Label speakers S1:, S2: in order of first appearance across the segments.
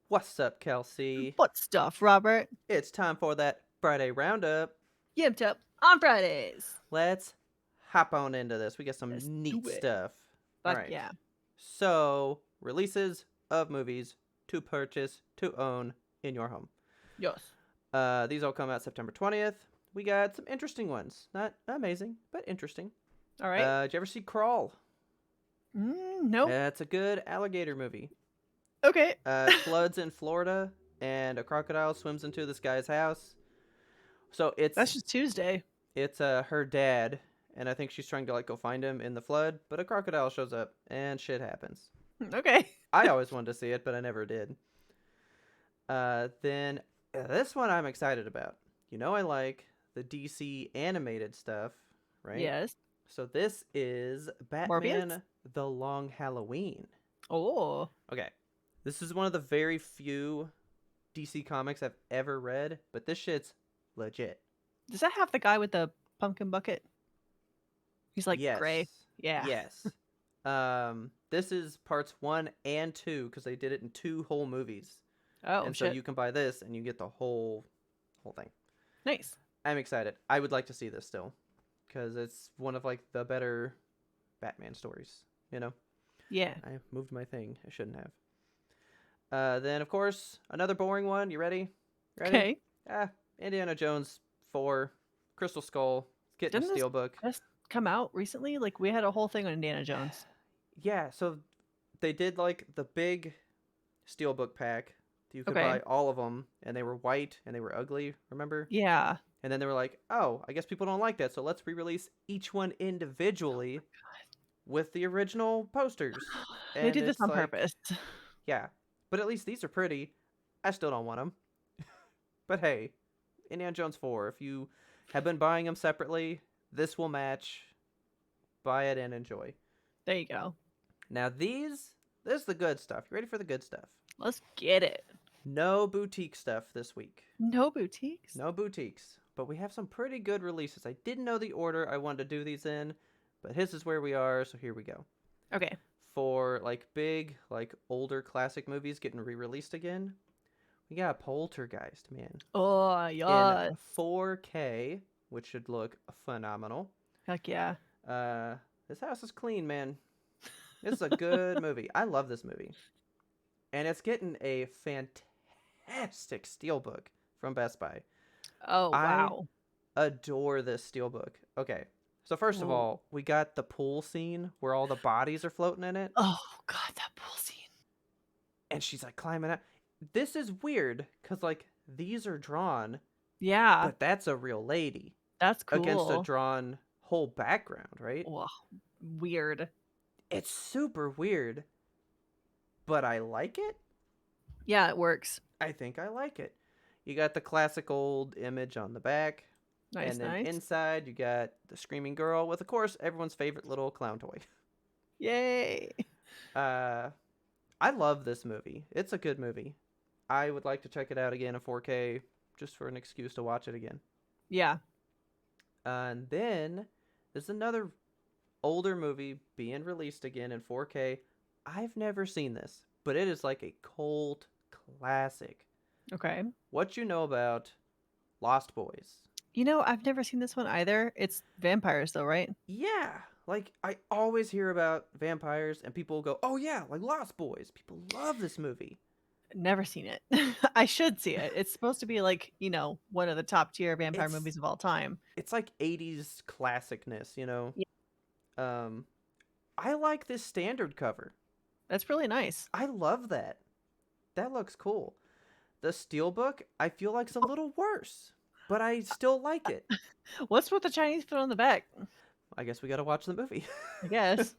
S1: What's up, Kelsey?
S2: What stuff, Robert?
S1: It's time for that Friday roundup.
S2: YMBToAP on Fridays.
S1: Let's hop on into this. We got
S2: Let's
S1: some
S2: do
S1: neat
S2: it.
S1: stuff. All
S2: Fuck
S1: right.
S2: yeah.
S1: So, releases of movies to purchase, to own in your home.
S2: Yes.
S1: These all come out September 20th. We got some interesting ones. Not amazing, but interesting.
S2: All right.
S1: Did you ever see Crawl?
S2: Nope.
S1: It's a good alligator movie.
S2: Okay.
S1: It floods in Florida, and a crocodile swims into this guy's house. So
S2: That's just Tuesday.
S1: it's her dad, and I think she's trying to like go find him in the flood, but a crocodile shows up and shit happens.
S2: Okay.
S1: I always wanted to see it, but I never did. Then this one I'm excited about. You know I like the DC animated stuff, right?
S2: Yes.
S1: So this is
S2: Morbius?
S1: Batman The Long Halloween.
S2: Oh.
S1: Okay. This is one of the very few DC comics I've ever read, but this shit's legit.
S2: Does that have the guy with the pumpkin bucket? He's like gray.
S1: Yes.
S2: Yeah.
S1: Yes. This is parts 1 and 2 because they did it in 2 whole movies.
S2: Oh,
S1: And so
S2: shit.
S1: you can buy this and you get the whole thing.
S2: Nice.
S1: I'm excited. I would like to see this still because it's one of like the better Batman stories, you know.
S2: Yeah.
S1: I moved my thing. I shouldn't have. Then of course, another boring one. You ready? Ready?
S2: Okay.
S1: Indiana Jones 4, Crystal Skull, getting a
S2: Didn't this
S1: steelbook.
S2: just come out recently? Like, we had a whole thing on Indiana Jones.
S1: Yeah, so they did like the big steelbook pack. You could
S2: Okay.
S1: buy all of them, and they were white and they were ugly. Remember?
S2: Yeah.
S1: And then they were like, "Oh, I guess people don't like that, so let's re-release each one individually with the original posters."
S2: They
S1: And
S2: did this
S1: it's
S2: on
S1: like,
S2: purpose.
S1: yeah, but at least these are pretty. I still don't want them. But hey, Indiana Jones 4. If you have been buying them separately, this will match. Buy it and enjoy.
S2: There you go.
S1: Now this is the good stuff. You ready for the good stuff?
S2: Let's get it.
S1: No boutique stuff this week.
S2: No boutiques?
S1: No boutiques. But we have some pretty good releases. I didn't know the order I wanted to do these in, but his is where we are, so here we go.
S2: Okay.
S1: For like big, like older classic movies getting re-released again, we got Poltergeist, man.
S2: Oh,
S1: In
S2: yeah.
S1: 4K, which should look phenomenal.
S2: Heck yeah.
S1: This house is clean, man. This is a good movie. I love this movie. And it's getting a fantastic steelbook from Best Buy.
S2: Oh,
S1: I
S2: wow.
S1: adore this steelbook. Okay. So first of
S2: Ooh.
S1: all, we got the pool scene where all the bodies are floating in it,
S2: Oh, God, that pool scene.
S1: and she's like climbing out. This is weird cuz like these are drawn,
S2: Yeah,
S1: but that's a real lady
S2: that's
S1: against a
S2: cool.
S1: drawn whole background, right?
S2: Wow, weird.
S1: It's super weird, but I like it.
S2: Yeah, it works.
S1: I think I like it. You got the classic old image on the back,
S2: Nice,
S1: and then
S2: nice.
S1: inside you got the screaming girl with, of course, everyone's favorite little clown toy.
S2: Yay.
S1: Uh, I love this movie. It's a good movie. I would like to check it out again in 4K just for an excuse to watch it again.
S2: Yeah.
S1: And then there's another older movie being released again in 4K. I've never seen this, but it is like a cult classic.
S2: Okay.
S1: What you know about Lost Boys?
S2: You know, I've never seen this one either. It's vampires, though, right?
S1: Yeah, like I always hear about vampires and people go, "Oh yeah, like Lost Boys." People love this movie.
S2: Never seen it. I should see it. It's supposed to be like, one of the top tier vampire
S1: It's
S2: movies of all time.
S1: it's like 80s classicness, you know.
S2: Yeah,
S1: Um I like this standard cover.
S2: that's really nice.
S1: I love that. That looks cool. The steelbook, I feel like's a little worse, but I still like it.
S2: What's with the Chinese food on the back?
S1: I guess we got to watch the movie.
S2: I guess.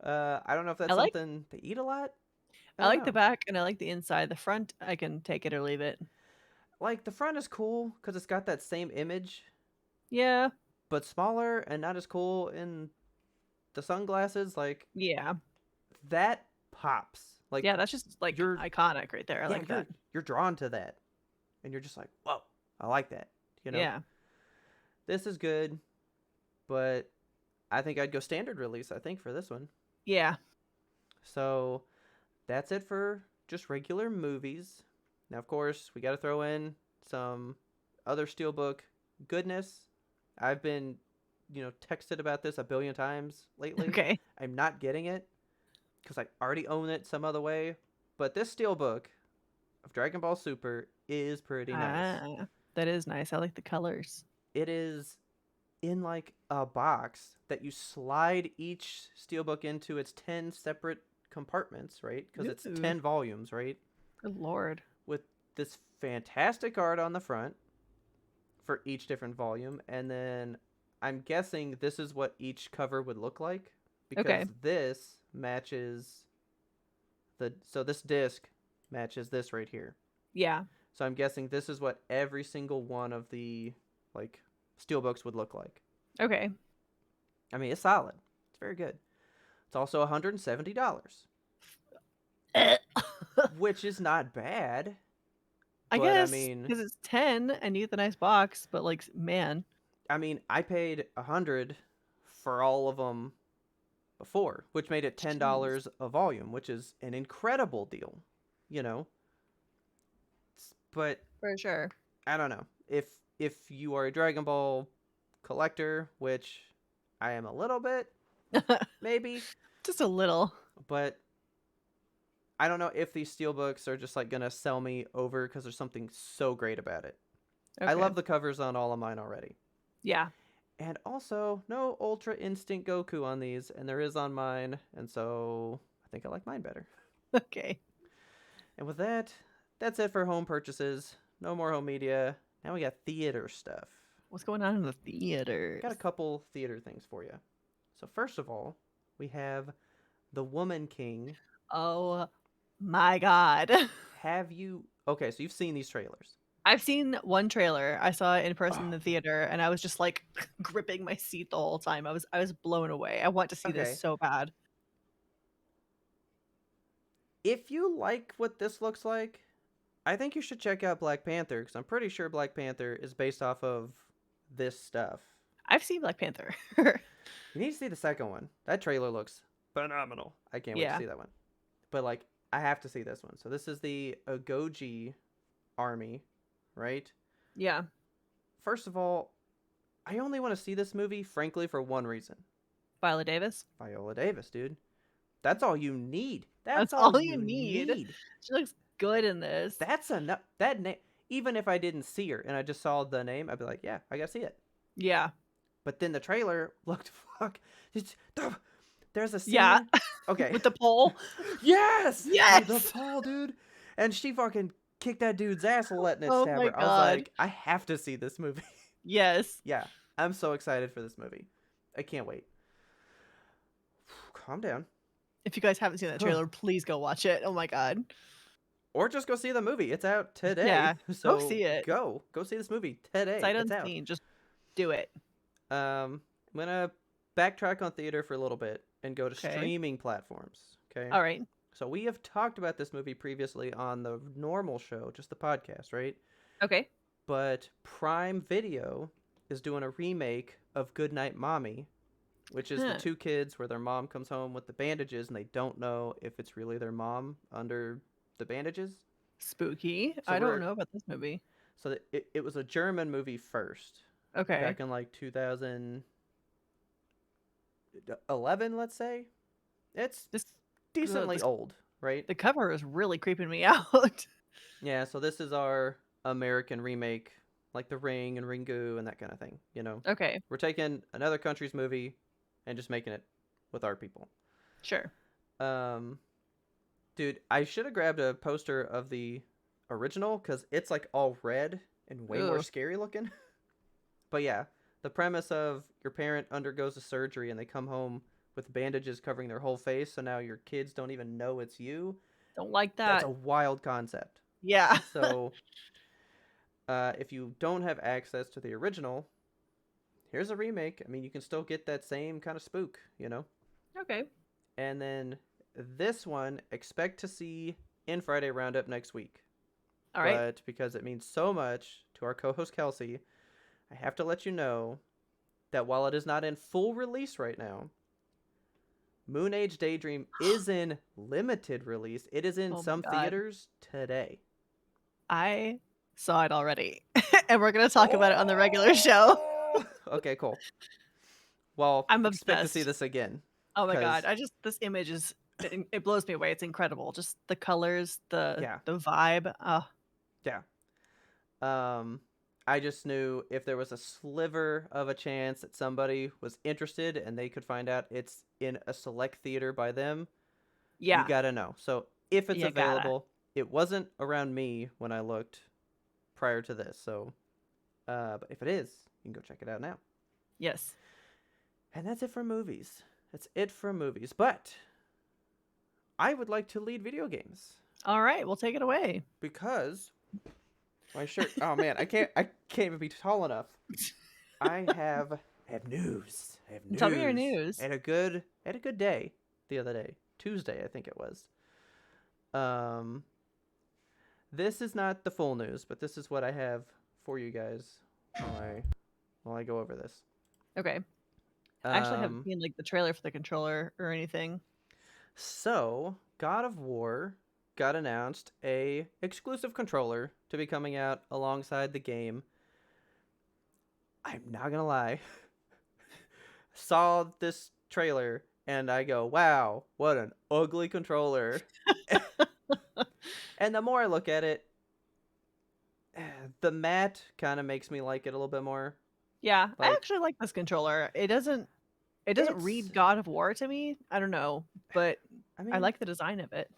S1: I don't know if
S2: I
S1: that's
S2: like
S1: something they eat a lot. I
S2: I
S1: don't
S2: like the
S1: know.
S2: back and I like the inside. The front, I can take it or leave it.
S1: Like the front is cool cuz it's got that same image,
S2: Yeah.
S1: but smaller and not as cool in the sunglasses. Like
S2: Yeah.
S1: that pops. Like
S2: Yeah, that's just like
S1: you're
S2: iconic right there. I
S1: yeah,
S2: like
S1: you're
S2: that.
S1: you're drawn to that. And you're just like, "Whoa, I like that." You know?
S2: Yeah.
S1: This is good, but I think I'd go standard release, I think, for this one.
S2: Yeah.
S1: So that's it for just regular movies. Now, of course, we got to throw in some other Steelbook goodness. I've been, texted about this a billion times lately.
S2: Okay.
S1: I'm not getting it because I already own it some other way. But this Steelbook of Dragon Ball Super is pretty nice.
S2: That is nice. I like the colors.
S1: It is in like a box that you slide each Steelbook into its 10 separate compartments, right? Because it's
S2: Ooh.
S1: 10 volumes, right?
S2: Good lord.
S1: With this fantastic art on the front for each different volume. And then I'm guessing this is what each cover would look like because this matches so this disc matches this right here.
S2: Yeah.
S1: So I'm guessing this is what every single one of the like Steelbooks would look like.
S2: Okay.
S1: I mean, it's solid. It's very good. It's also $170, which is not bad.
S2: I
S1: But,
S2: guess
S1: I mean,
S2: because it's 10 and you get the nice box, but like, man.
S1: I mean, I paid $100 for all of them before, which made it $10 a volume, which is an incredible deal, you know. But
S2: For sure.
S1: I don't know if you are a Dragon Ball collector, which I am a little bit, maybe,
S2: Just a little.
S1: but I don't know if these Steelbooks are just like gonna sell me over because there's something so great about it.
S2: Okay.
S1: I love the covers on all of mine already.
S2: Yeah.
S1: And also, no Ultra Instinct Goku on these, and there is on mine, and so I think I like mine better.
S2: Okay.
S1: And with that, that's it for home purchases. No more home media. Now we got theater stuff.
S2: What's going on in the theater?
S1: Got a couple theater things for you. So first of all, we have The Woman King.
S2: Oh my god.
S1: Have you... Okay, so you've seen these trailers.
S2: I've seen one trailer. I saw it in person in the theater, and I was just like gripping my seat the whole time. I was blown away. I want to see
S1: Okay.
S2: this so bad.
S1: If you like what this looks like, I think you should check out Black Panther, because I'm pretty sure Black Panther is based off of this stuff.
S2: I've seen Black Panther.
S1: You need to see the second one. That trailer looks phenomenal. I can't wait to
S2: Yeah.
S1: see that one. But like, I have to see this one. So this is the Agoji army, right?
S2: Yeah.
S1: First of all, I only want to see this movie, frankly, for one reason.
S2: Viola Davis.
S1: Viola Davis, dude. That's all you need.
S2: That's all you need. She looks good in this.
S1: That's enough. That name, even if I didn't see her and I just saw the name, I'd be like, yeah, I gotta see it.
S2: Yeah.
S1: But then the trailer looked there's a scene.
S2: Yeah.
S1: Okay.
S2: With the pole.
S1: Yes.
S2: Yes.
S1: The pole, dude. And she fucking kicked that dude's ass letting it
S2: Oh
S1: stab
S2: my
S1: her. I was
S2: God.
S1: like, I have to see this movie.
S2: Yes.
S1: Yeah. I'm so excited for this movie. I can't wait. Calm down.
S2: If you guys haven't seen that trailer, please go watch it. Oh my god.
S1: Or just go see the movie. It's out today.
S2: Yeah,
S1: So
S2: go see it.
S1: Go see this movie today.
S2: Sight
S1: It's out.
S2: unseen. Just do it.
S1: I'm gonna backtrack on theater for a little bit and go to
S2: Okay.
S1: streaming platforms. Okay.
S2: All right.
S1: So we have talked about this movie previously on the normal show, just the podcast, right?
S2: Okay.
S1: But Prime Video is doing a remake of Goodnight Mommy, which is the two kids where their mom comes home with the bandages and they don't know if it's really their mom under the bandages.
S2: Spooky.
S1: So
S2: I don't know about this movie.
S1: So it was a German movie first.
S2: Okay.
S1: Back in like 2011, let's say. It's decently old, right?
S2: The cover is really creeping me out.
S1: Yeah, so this is our American remake, like The Ring and Ringu and that kind of thing, you know?
S2: Okay.
S1: We're taking another country's movie and just making it with our people.
S2: Sure.
S1: Dude, I should have grabbed a poster of the original because it's like all red and way more scary looking. But yeah, the premise of your parent undergoes a surgery and they come home with bandages covering their whole face, so now your kids don't even know it's you.
S2: Don't like that.
S1: That's a wild concept.
S2: Yeah.
S1: So, if you don't have access to the original, here's a remake. I mean, you can still get that same kind of spook, you know?
S2: Okay.
S1: And then this one, expect to see in Friday Roundup next week.
S2: All right.
S1: But because it means so much to our co-host Kelsey, I have to let you know that while it is not in full release right now, Moon Age Daydream is in limited release. It is in
S2: Oh my
S1: some
S2: god.
S1: theaters today.
S2: I saw it already. And we're gonna talk about it on the regular show.
S1: Oh! Okay, cool. Well,
S2: I'm
S1: expect to see
S2: obsessed.
S1: this again.
S2: Oh my god.
S1: Because,
S2: This image is it blows me away. It's incredible. Just the colors,
S1: yeah,
S2: the vibe. Oh,
S1: yeah. Um, I just knew if there was a sliver of a chance that somebody was interested and they could find out it's in a select theater by them, you
S2: yeah.
S1: gotta know. So if it's
S2: You gotta.
S1: available, it wasn't around me when I looked prior to this. So, but if it is, you can go check it out now.
S2: Yes.
S1: And that's it for movies. That's it for movies. But I would like to lead video games
S2: All right, we'll take it away.
S1: because my shirt. Oh man, I can't even be tall enough. I have news. I have
S2: Tell me your
S1: news.
S2: news.
S1: I had a good day the other day. Tuesday, I think it was. Um, this is not the full news, but this is what I have for you guys while I go over this.
S2: Okay. I actually haven't
S1: Um,
S2: seen like the trailer for the controller or anything.
S1: so God of War got announced a exclusive controller to be coming out alongside the game. I'm not gonna lie. Saw this trailer and I go, wow, what an ugly controller. And the more I look at it, the matte kind of makes me like it a little bit more.
S2: Yeah, I
S1: Like,
S2: actually like this controller. It doesn't
S1: it's,
S2: read God of War to me. I don't know, but
S1: I
S2: I
S1: mean,
S2: like the design of it.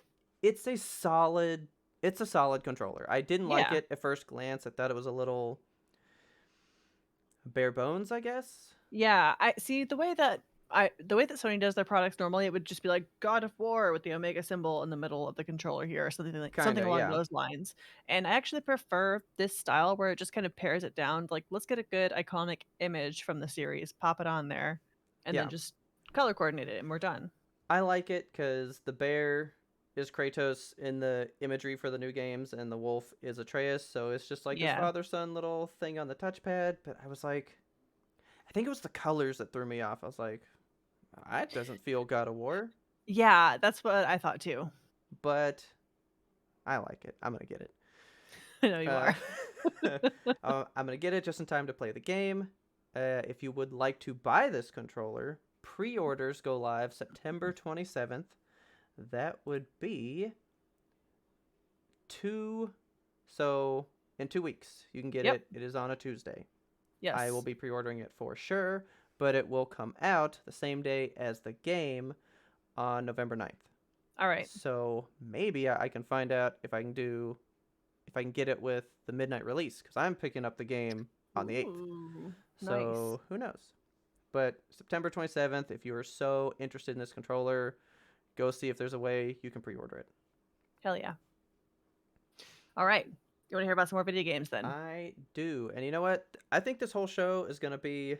S1: it's a solid, it's a solid controller. I didn't like
S2: Yeah.
S1: it at first glance. I thought it was a little bare bones, I guess.
S2: Yeah, I see the way that Sony does their products normally, it would just be like God of War with the Omega symbol in the middle of the controller here, or something
S1: Kinda,
S2: along
S1: yeah.
S2: those lines. And I actually prefer this style where it just kind of pairs it down. Like, let's get a good iconic image from the series, pop it on there, and then
S1: Yeah.
S2: just color coordinate it, and we're done.
S1: I like it because the bear is Kratos in the imagery for the new games, and the wolf is Atreus. So it's just like this
S2: Yeah.
S1: father son little thing on the touchpad. But I was like, I think it was the colors that threw me off. I was like, that doesn't feel God of War,
S2: Yeah, that's what I thought too.
S1: but I like it. I'm gonna get it.
S2: I know you
S1: Uh,
S2: are.
S1: I'm gonna get it just in time to play the game. If you would like to buy this controller, pre-orders go live September 27th. That would be two. So in 2 weeks, you can get
S2: Yep.
S1: it. It is on a Tuesday. I will
S2: Yes.
S1: be pre-ordering it for sure, but it will come out the same day as the game on November 9th.
S2: All right.
S1: So maybe I can find out if I can get it with the midnight release because I'm picking up the game on the 8th.
S2: Ooh, nice.
S1: So who knows? But September 27th, if you are so interested in this controller, go see if there's a way you can pre-order it.
S2: Hell yeah. All right. You want to hear about some more video games then?
S1: I do. And you know what? I think this whole show is going to be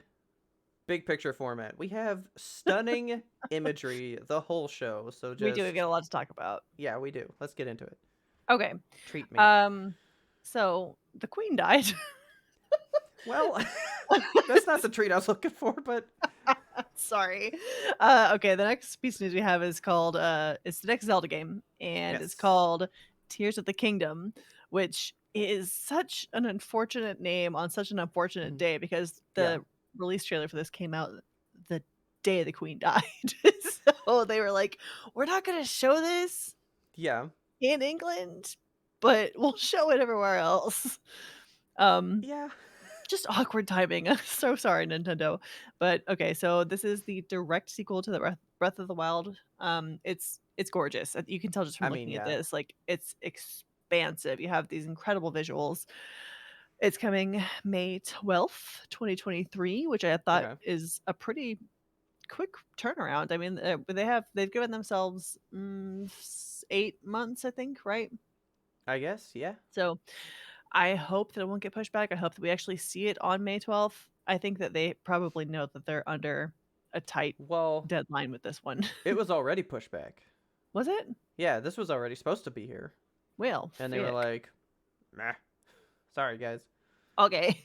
S1: big picture format. We have stunning imagery the whole show. So
S2: We do
S1: just,
S2: get a lot to talk about.
S1: yeah, we do. Let's get into it.
S2: Okay.
S1: Treat me.
S2: Um, so the queen died.
S1: Well, that's not the treat I was looking for, but
S2: Sorry. Okay, the next piece of news we have is called it's the next Zelda game, and it's
S1: yes.
S2: called Tears of the Kingdom, which is such an unfortunate name on such an unfortunate
S1: Mhm.
S2: day because
S1: Yeah.
S2: the release trailer for this came out the day the queen died. So they were like, we're not gonna show this
S1: Yeah.
S2: in England, but we'll show it everywhere else. Um,
S1: Yeah.
S2: just awkward timing. I'm so sorry, Nintendo. But okay, so this is the direct sequel to the Breath of the Wild. It's gorgeous. You can tell just from
S1: I mean,
S2: looking at
S1: yeah.
S2: this, like it's expansive. You have these incredible visuals. It's coming May 12th, 2023, which I thought
S1: Okay.
S2: is a pretty quick turnaround. I mean, they've given themselves 8 months, I think, right?
S1: I guess, yeah.
S2: So I hope that it won't get pushed back. I hope that we actually see it on May 12th. I think that they probably know that they're under a tight
S1: Well,
S2: deadline with this one.
S1: it was already pushed back.
S2: Was it?
S1: Yeah, this was already supposed to be here.
S2: Well,
S1: And they were
S2: fick.
S1: like, nah. Sorry, guys.
S2: Okay.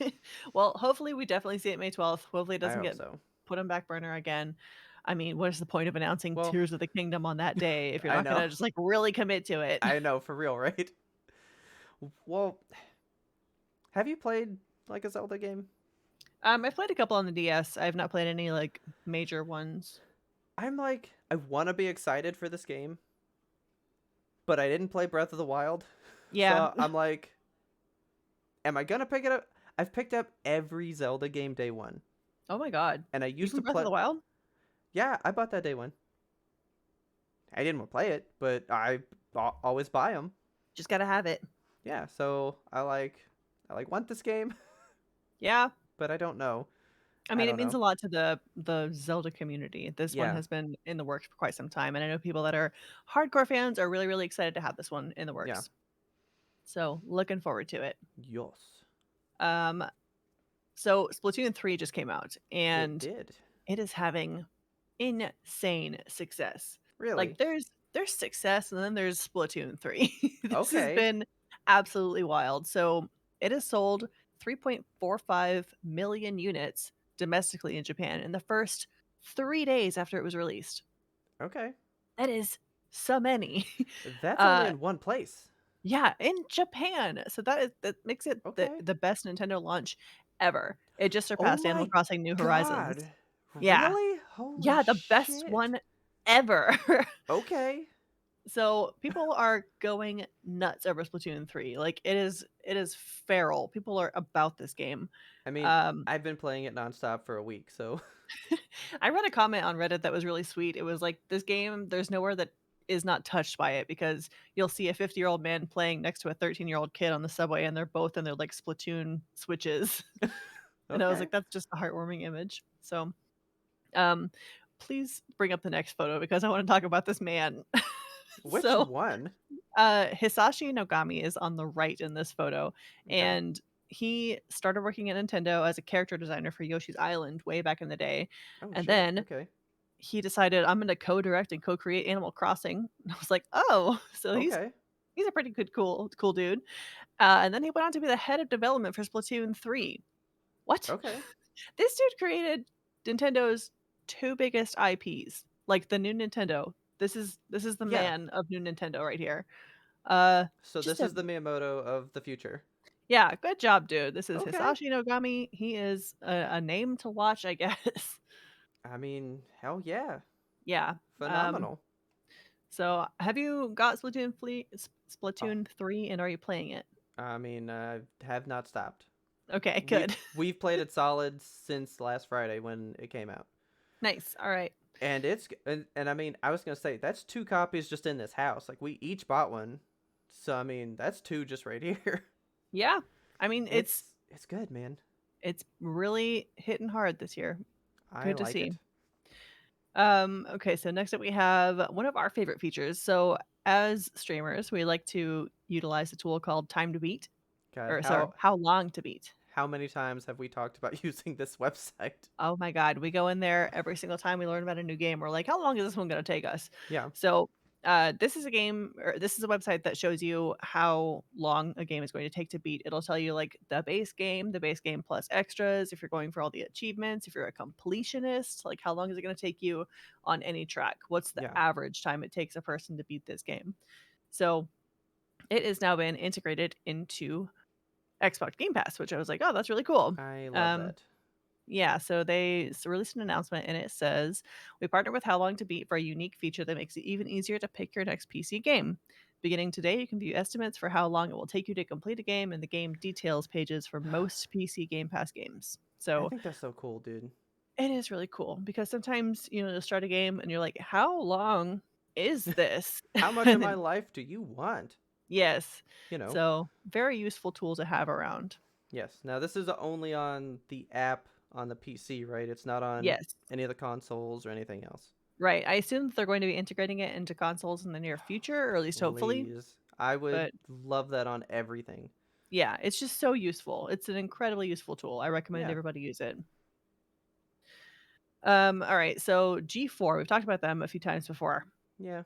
S2: Well, hopefully we definitely see it May 12th. Hopefully it
S1: I
S2: doesn't
S1: hope
S2: get
S1: so.
S2: put on back burner again. I mean, what is the point of announcing
S1: Well,
S2: Tears of the Kingdom on that day if you're
S1: I
S2: not
S1: know.
S2: gonna just, like, really commit to it?
S1: I know, for real, right? Well, have you played like a Zelda game?
S2: I've played a couple on the DS. I have not played any, like, major ones.
S1: I'm like, I want to be excited for this game, but I didn't play Breath of the Wild.
S2: Yeah.
S1: So I'm like, am I gonna pick it up? I've picked up every Zelda game day one,
S2: Oh my god.
S1: and I used
S2: Even
S1: to
S2: Breath of
S1: play.
S2: the Wild?
S1: Yeah, I bought that day one. I didn't want to play it, but always buy them.
S2: Just gotta have it.
S1: Yeah, so I want this game,
S2: Yeah.
S1: but I don't know.
S2: I
S1: I
S2: mean, it
S1: don't
S2: means
S1: know.
S2: a lot to the Zelda community. This one
S1: Yeah,
S2: has been in the works for quite some time, and I know people that are hardcore fans are really, really excited to have this one in the
S1: yeah.
S2: works. So, looking forward to it.
S1: Yes,
S2: Um, so Splatoon 3 just came out,
S1: it
S2: and
S1: did.
S2: it is having insane success. Like,
S1: Really?
S2: there's success, and then there's Splatoon 3. This has
S1: Okay.
S2: been absolutely wild. So, it has sold 3.45 million units domestically in Japan in the first 3 days after it was released.
S1: Okay.
S2: That is so many.
S1: That's only
S2: Uh,
S1: in one place.
S2: yeah, in Japan. So that makes it
S1: Okay.
S2: the best Nintendo launch ever. It just
S1: Oh
S2: surpassed Animal
S1: my
S2: Crossing New Horizons.
S1: god.
S2: Yeah.
S1: Really? Holy
S2: Yeah, the best
S1: shit.
S2: one ever.
S1: Okay.
S2: So, people are going nuts over Splatoon 3. Like, it is feral. People are about this game.
S1: I mean,
S2: Um,
S1: I've been playing it nonstop for a week, so
S2: I read a comment on Reddit that was really sweet. It was like, "This game, there's nowhere that is not touched by it," because you'll see a 50-year-old man playing next to a 13-year-old kid on the subway, and they're both in their, like, Splatoon Switches. And I was
S1: okay.
S2: like, "That's just a heartwarming image." So, um, please bring up the next photo because I wanna talk about this man.
S1: Which
S2: So,
S1: one?
S2: Hisashi Nogami is on the right in this photo,
S1: Okay.
S2: and he started working at Nintendo as a character designer for Yoshi's Island way back in the day,
S1: Oh
S2: and
S1: shit.
S2: then
S1: Okay.
S2: he decided, "I'm gonna co-direct and co-create Animal Crossing." And I was like, "Oh, so
S1: Okay.
S2: he's a pretty good cool dude." And then he went on to be the head of development for Splatoon 3. What?
S1: Okay.
S2: This dude created Nintendo's 2 biggest IPs, like the new Nintendo. This is the
S1: Yeah.
S2: man of new Nintendo right here. Uh,
S1: So
S2: just
S1: this
S2: a
S1: is the Miyamoto of the future.
S2: Yeah, good job, dude. This is
S1: Okay.
S2: Hisashi Nogami. He is a name to watch, I guess.
S1: I mean, hell yeah.
S2: Yeah. Um,
S1: Phenomenal.
S2: so have you got
S1: Oh,
S2: Splatoon 3 and are you playing it?
S1: I mean, I have not stopped.
S2: Okay,
S1: We've
S2: good.
S1: we've played it solid since last Friday when it came out.
S2: Nice. All right.
S1: And and I mean, I was gonna say that's two copies just in this house. Like we each bought one, so I mean that's two just right here.
S2: Yeah. I mean,
S1: It's good, man.
S2: it's really hitting hard this year.
S1: I
S2: Good to
S1: like
S2: see.
S1: it.
S2: Okay, so next up we have one of our favorite features. So as streamers, we like to utilize a tool called Time to Beat,
S1: God,
S2: or sorry, How Long to Beat.
S1: how many times have we talked about using this website?
S2: Oh my god, we go in there every single time we learn about a new game. We're like, "How long is this one gonna take us?"
S1: Yeah,
S2: So, this is a game or this is a website that shows you how long a game is going to take to beat. It'll tell you, like, the base game plus extras, if you're going for all the achievements, if you're a completionist, like, how long is it gonna take you on any track? What's the
S1: yeah.
S2: average time it takes a person to beat this game? So, it has now been integrated into Xbox Game Pass, which I was like, "Oh, that's really cool."
S1: I love
S2: Um,
S1: that.
S2: yeah, so they released an announcement and it says, "We partner with How Long to Beat for a unique feature that makes it even easier to pick your next PC game. Beginning today, you can view estimates for how long it will take you to complete a game in the game details pages for most PC Game Pass games."
S1: I
S2: So
S1: think that's so cool, dude.
S2: it is really cool because sometimes, you'll start a game and you're like, "How long is this?"
S1: How much of
S2: And
S1: my
S2: then,
S1: life do you want?
S2: yes.
S1: You know.
S2: So very useful tool to have around.
S1: Yes. Now this is only on the app on the PC, right? It's not on
S2: Yes.
S1: any of the consoles or anything else.
S2: Right. I assume that they're going to be integrating it into consoles in the near future, or at least hopefully.
S1: Please. I would
S2: But
S1: love that on everything.
S2: yeah, it's just so useful. It's an incredibly useful tool. I recommend
S1: Yeah.
S2: everybody use it. All right. So G4, we've talked about them a few times before.
S1: Yeah.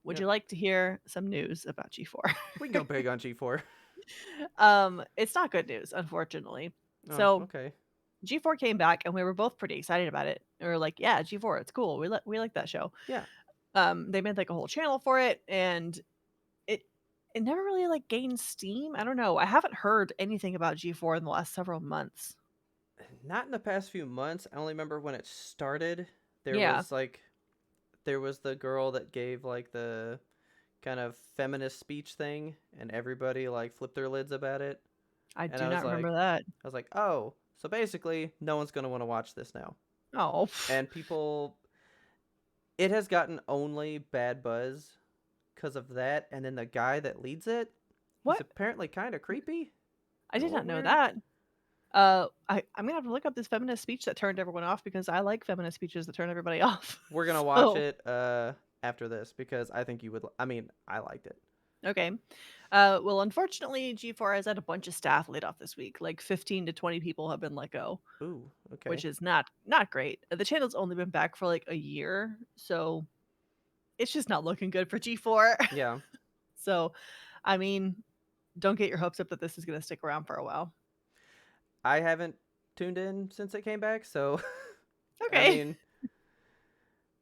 S2: Would you
S1: Yep.
S2: like to hear some news about G4?
S1: We can go big on G4.
S2: It's not good news, unfortunately.
S1: Oh,
S2: So
S1: okay.
S2: G4 came back, and we were both pretty excited about it. We were like, "Yeah, G4, it's cool. We like that show."
S1: Yeah.
S2: They made, like, a whole channel for it, and it it never really, like, gained steam. I don't know. I haven't heard anything about G4 in the last several months.
S1: Not in the past few months. I only remember when it started. There
S2: Yeah,
S1: was like there was the girl that gave like the kind of feminist speech thing, and everybody like flipped their lids about it.
S2: I
S1: And
S2: do not remember that.
S1: I was like, oh, so basically, no one's gonna want to watch this now.
S2: Oh,
S1: And people, it has gotten only bad buzz because of that. And then the guy that leads it, he's
S2: what?
S1: apparently kind of creepy
S2: I
S1: and a
S2: did
S1: little
S2: not know
S1: weird.
S2: that. I'm gonna have to look up this feminist speech that turned everyone off because I like feminist speeches that turn everybody off.
S1: We're gonna watch
S2: So,
S1: it after this because I think you would. I mean, I liked it.
S2: okay. Well, unfortunately, G4 has had a bunch of staff laid off this week. Like 15 to 20 people have been let go,
S1: Ooh, okay.
S2: which is not great. The channel's only been back for like a year, so it's just not looking good for G4.
S1: Yeah,
S2: So, I mean, don't get your hopes up that this is gonna stick around for a while.
S1: I haven't tuned in since it came back, so I
S2: Okay.
S1: mean,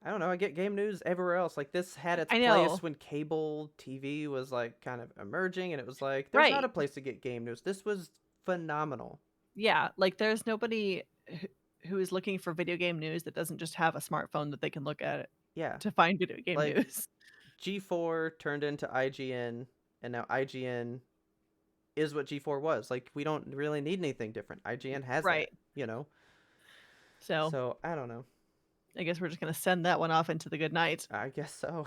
S1: I don't know. I get game news everywhere else. Like this had its
S2: I
S1: place
S2: know.
S1: when cable TV was like kind of emerging, and it was like there's not
S2: Right.
S1: a place to get game news. This was phenomenal.
S2: Yeah, like, there's nobody who is looking for video game news that doesn't just have a smartphone that they can look at it
S1: Yeah,
S2: to find video game
S1: like
S2: news.
S1: G4 turned into IGN, and now IGN is what G4 was. Like we don't really need anything different. IGN has
S2: Right.
S1: that, you know.
S2: So,
S1: So I don't know.
S2: I guess we're just gonna send that one off into the good night.
S1: I guess so.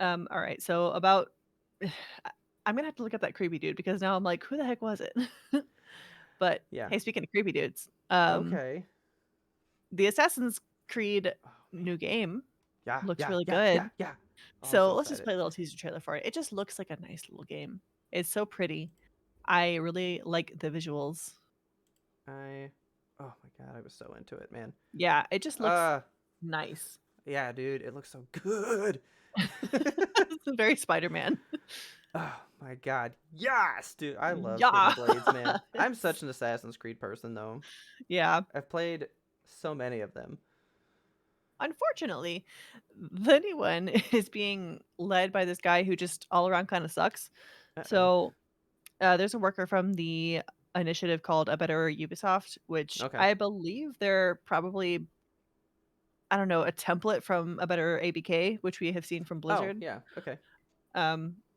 S2: Alright, so about I'm gonna have to look up that creepy dude because now I'm like, "Who the heck was it?" But,
S1: Yeah.
S2: hey, speaking of creepy dudes,
S1: Okay.
S2: the Assassin's Creed
S1: Oh man.
S2: new game
S1: Yeah.
S2: looks
S1: Yeah.
S2: really
S1: Yeah. Yeah.
S2: good.
S1: Yeah. Oh, I'm so
S2: So, let's just
S1: excited.
S2: play a little teaser trailer for it. It just looks like a nice little game. It's so pretty. I really like the visuals.
S1: I. Oh my god, I was so into it, man.
S2: Yeah, it just looks
S1: Uh
S2: nice.
S1: yeah, dude, it looks so good.
S2: It's very Spider-Man.
S1: Oh my god. Yes, dude. I love Hidden
S2: Yeah.
S1: Blades, man. I'm such an Assassin's Creed person though.
S2: Yeah.
S1: I've played so many of them.
S2: Unfortunately, the new one is being led by this guy who just all around kinda sucks.
S1: Uh-oh.
S2: So, there's a worker from the initiative called A Better Ubisoft, which
S1: Okay.
S2: I believe they're probably, I don't know, a template from A Better ABK, which we have seen from
S1: Oh,
S2: Blizzard.
S1: yeah. Okay.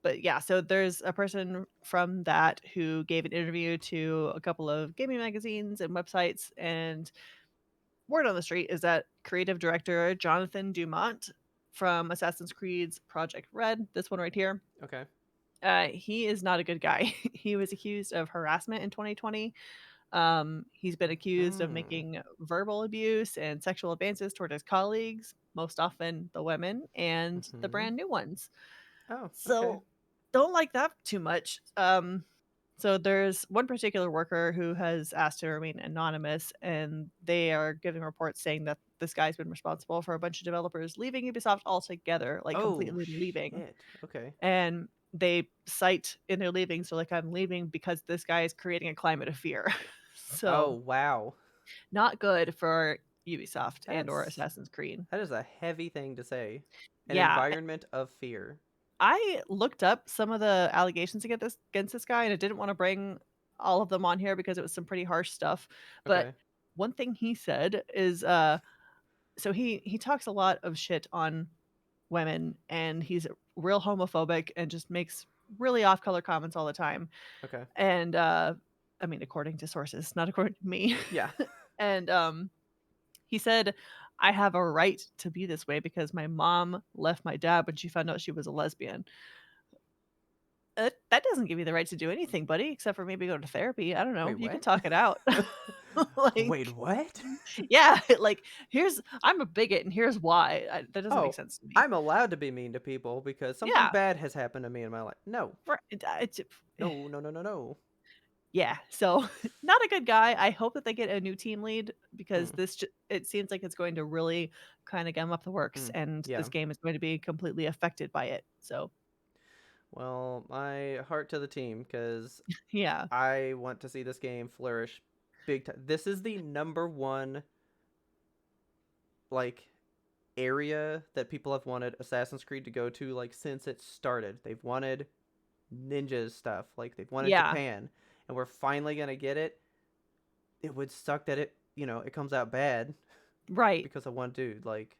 S2: But yeah, so there's a person from that who gave an interview to a couple of gaming magazines and websites, and word on the street is that creative director Jonathan Dumont from Assassin's Creed's Project Red, this one right here,
S1: Okay.
S2: he is not a good guy. He was accused of harassment in 2020. He's been accused of
S1: Hmm.
S2: making verbal abuse and sexual advances toward his colleagues, most often the women and the
S1: Hmm.
S2: brand new ones.
S1: Oh, okay.
S2: So don't like that too much. So there's one particular worker who has asked to remain anonymous, and they are giving reports saying that this guy's been responsible for a bunch of developers leaving Ubisoft altogether, like
S1: Oh,
S2: completely leaving.
S1: shit. Okay.
S2: And they cite in their leaving, so like I'm leaving because this guy is creating a climate of fear.
S1: Oh,
S2: So
S1: wow.
S2: not good for Ubisoft and or
S1: That's
S2: Assassin's Creed.
S1: that is a heavy thing to say. An
S2: Yeah,
S1: environment of fear.
S2: I looked up some of the allegations against this guy, and I didn't wanna bring all of them on here because it was some pretty harsh stuff, but
S1: Okay.
S2: one thing he said is, so he talks a lot of shit on women, and he's real homophobic and just makes really off color comments all the time,
S1: Okay.
S2: and, I mean, according to sources, not according to me,
S1: Yeah.
S2: and, he said, "I have a right to be this way because my mom left my dad when she found out she was a lesbian." That doesn't give you the right to do anything, buddy, except for maybe go to therapy. I don't know.
S1: Wait,
S2: You can
S1: what?
S2: talk it out.
S1: Wait,
S2: Like,
S1: what?
S2: yeah, like, here's I'm a bigot and here's why. That doesn't make
S1: Oh,
S2: sense to me.
S1: I'm allowed to be mean to people because something
S2: Yeah,
S1: bad has happened to me in my life. No.
S2: it's
S1: No, no, no, no, no.
S2: yeah, so not a good guy. I hope that they get a new team lead because
S1: Hmm.
S2: this it seems like it's going to really kinda gum up the works,
S1: Hmm.
S2: and
S1: Yeah.
S2: this game is going to be completely affected by it. So,
S1: Well, my heart to the team because
S2: yeah.
S1: I want to see this game flourish big time. This is the number one like area that people have wanted Assassin's Creed to go to like since it started. They've wanted ninja stuff, like they've wanted
S2: Yeah,
S1: Japan, and we're finally gonna get it. It would suck that it comes out bad
S2: right.
S1: because of one dude. Like,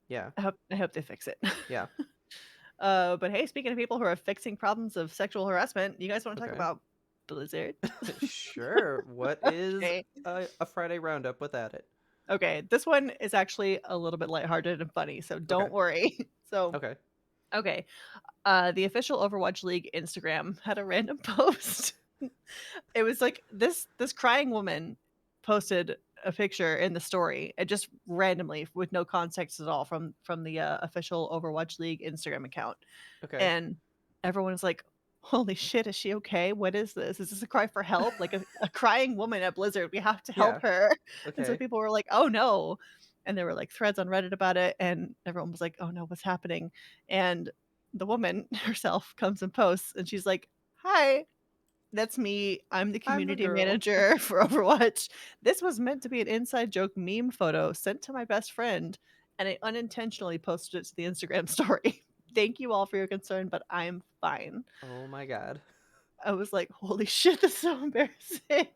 S1: yeah,
S2: I hope they fix it.
S1: yeah,
S2: But hey, speaking of people who are fixing problems of sexual harassment, you guys want to talk
S1: okay,
S2: about Blizzard?
S1: sure. What is
S2: Okay.
S1: a Friday roundup without it?
S2: Okay, this one is actually a little bit lighthearted and funny, so
S1: Okay,
S2: don't worry. So,
S1: okay,
S2: okay, the official Overwatch League Instagram had a random post. It was like this crying woman posted a picture in the story, and just randomly with no context at all from the official Overwatch League Instagram account,
S1: okay.
S2: and everyone was like, "Holy shit, is she okay? What is this? Is this a cry for help? Like a crying woman at Blizzard? We have to help
S1: Yeah,
S2: her." And so
S1: okay.
S2: people were like, "Oh no," and there were like threads on Reddit about it, and everyone was like, "Oh no, what's happening?" And the woman herself comes and posts, and she's like, "Hi, that's me. I'm the
S1: I'm the
S2: community
S1: girl.
S2: manager for Overwatch. This was meant to be an inside joke meme photo sent to my best friend, and I unintentionally posted it to the Instagram story. Thank you all for your concern, but I'm fine."
S1: Oh my god.
S2: I was like, holy shit, that's so embarrassing.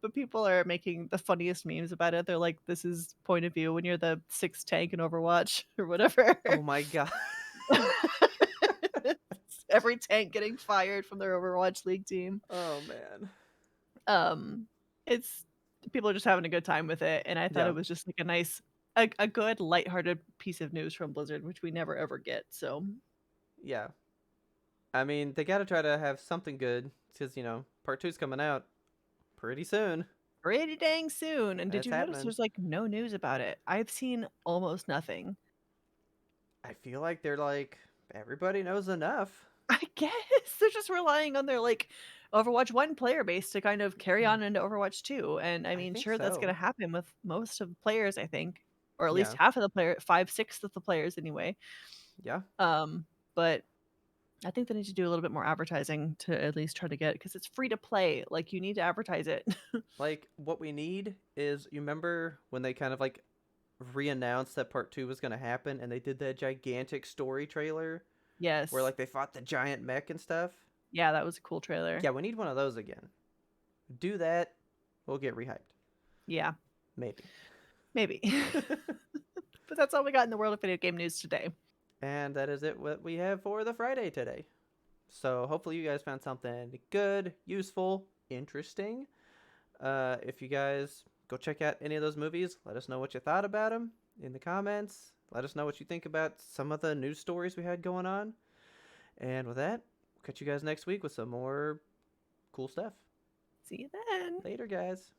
S2: But people are making the funniest memes about it. They're like, this is point of view when you're the sixth tank in Overwatch or whatever.
S1: Oh my god.
S2: Every tank getting fired from their Overwatch League team.
S1: Oh man.
S2: Um, it's people are just having a good time with it, and I thought
S1: Yeah,
S2: it was just like a nice, a good lighthearted piece of news from Blizzard, which we never ever get. So
S1: yeah. I mean, they got to try to have something good because part two's coming out pretty soon.
S2: pretty dang soon. And did
S1: It's
S2: you notice
S1: happening.
S2: there's like no news about it? I've seen almost nothing.
S1: I feel like they're like everybody knows enough.
S2: I guess they're just relying on their like Overwatch 1 player base to kind of carry on into Overwatch 2. And I
S1: I
S2: mean,
S1: think
S2: sure, that's going
S1: so.
S2: to happen with most of the players, I think, or at least
S1: Yeah,
S2: half of the player, 5/6 of the players anyway.
S1: yeah.
S2: Um, but I think they need to do a little bit more advertising to at least try to get, because it's free to play. Like, you need to advertise it.
S1: Like what we need is you remember when they kind of like re-announced that part two was gonna happen, and they did that gigantic story trailer where
S2: Yes.
S1: like they fought the giant mech and stuff.
S2: Yeah, that was a cool trailer.
S1: Yeah, we need one of those again. Do that, we'll get rehyped.
S2: Yeah,
S1: Maybe.
S2: maybe. But that's all we got in the world of video game news today.
S1: And that is it what we have for the Friday today. So hopefully you guys found something good, useful, interesting. If you guys go check out any of those movies, let us know what you thought about them in the comments. Let us know what you think about some of the news stories we had going on. And with that, we'll catch you guys next week with some more cool stuff.
S2: See you then.
S1: Later, guys.